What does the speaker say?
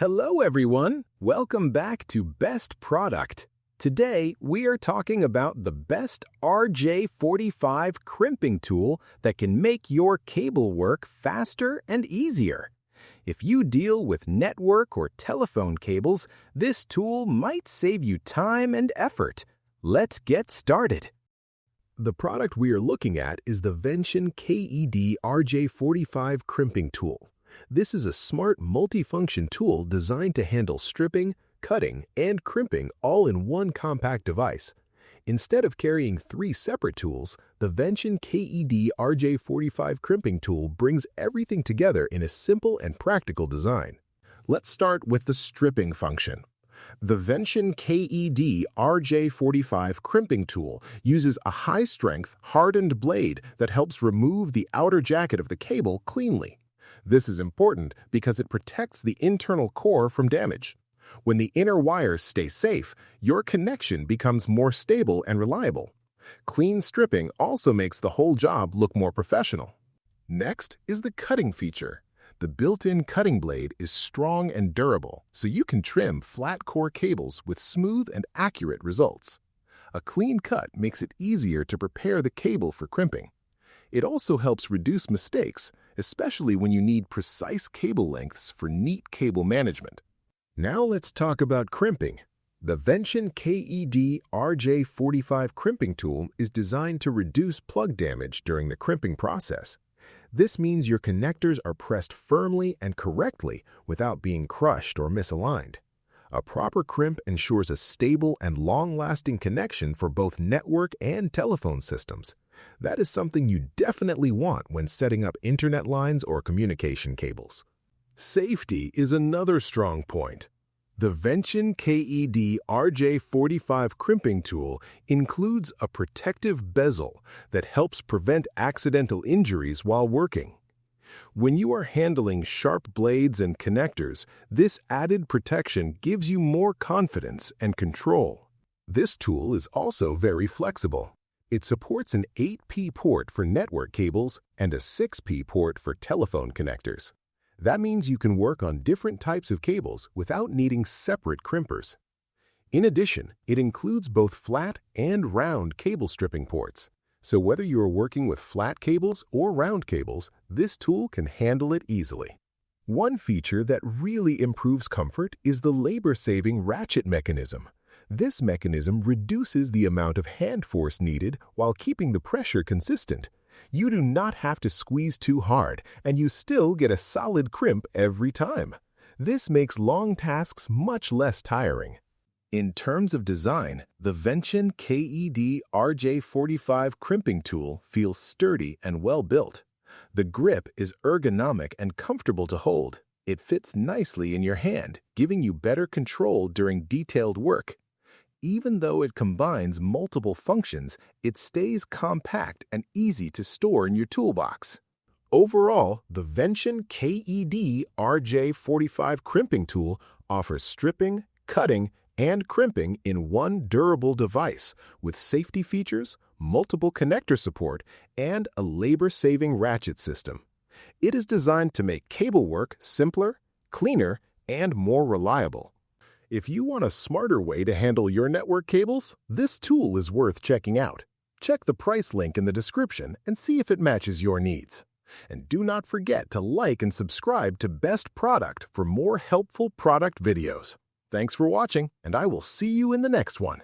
Hello everyone, welcome back to Best Product. Today we are talking about the best RJ45 crimping tool that can make your cable work faster and easier. If you deal with network or telephone cables, this tool might save you time and effort. Let's get started. The product we are looking at is the Vention KED RJ45 Crimping Tool. This is a smart multifunction tool designed to handle stripping, cutting, and crimping all in one compact device. Instead of carrying three separate tools, the Vention KED RJ45 Crimping Tool brings everything together in a simple and practical design. Let's start with the stripping function. The Vention KED RJ45 Crimping Tool uses a high-strength, hardened blade that helps remove the outer jacket of the cable cleanly. This is important because it protects the internal core from damage. When the inner wires stay safe, your connection becomes more stable and reliable. Clean stripping also makes the whole job look more professional. Next is the cutting feature. The built-in cutting blade is strong and durable, so you can trim flat core cables with smooth and accurate results. A clean cut makes it easier to prepare the cable for crimping. It also helps reduce mistakes, especially when you need precise cable lengths for neat cable management. Now let's talk about crimping. The Vention KED RJ45 Crimping Tool is designed to reduce plug damage during the crimping process. This means your connectors are pressed firmly and correctly without being crushed or misaligned. A proper crimp ensures a stable and long-lasting connection for both network and telephone systems. That is something you definitely want when setting up internet lines or communication cables. Safety is another strong point. The Vention KED RJ45 Crimping Tool includes a protective bezel that helps prevent accidental injuries while working. When you are handling sharp blades and connectors, this added protection gives you more confidence and control. This tool is also very flexible. It supports an 8P port for network cables and a 6P port for telephone connectors. That means you can work on different types of cables without needing separate crimpers. In addition, it includes both flat and round cable stripping ports. So whether you are working with flat cables or round cables, this tool can handle it easily. One feature that really improves comfort is the labor-saving ratchet mechanism. This mechanism reduces the amount of hand force needed while keeping the pressure consistent. You do not have to squeeze too hard, and you still get a solid crimp every time. This makes long tasks much less tiring. In terms of design, the Vention KED RJ45 Crimping Tool feels sturdy and well-built. The grip is ergonomic and comfortable to hold. It fits nicely in your hand, giving you better control during detailed work. Even though it combines multiple functions, it stays compact and easy to store in your toolbox. Overall, the Vention KED RJ45 Crimping Tool offers stripping, cutting, and crimping in one durable device with safety features, multiple connector support, and a labor-saving ratchet system. It is designed to make cable work simpler, cleaner, and more reliable. If you want a smarter way to handle your network cables, this tool is worth checking out. Check the price link in the description and see if it matches your needs. And do not forget to like and subscribe to Best Product for more helpful product videos. Thanks for watching, and I will see you in the next one.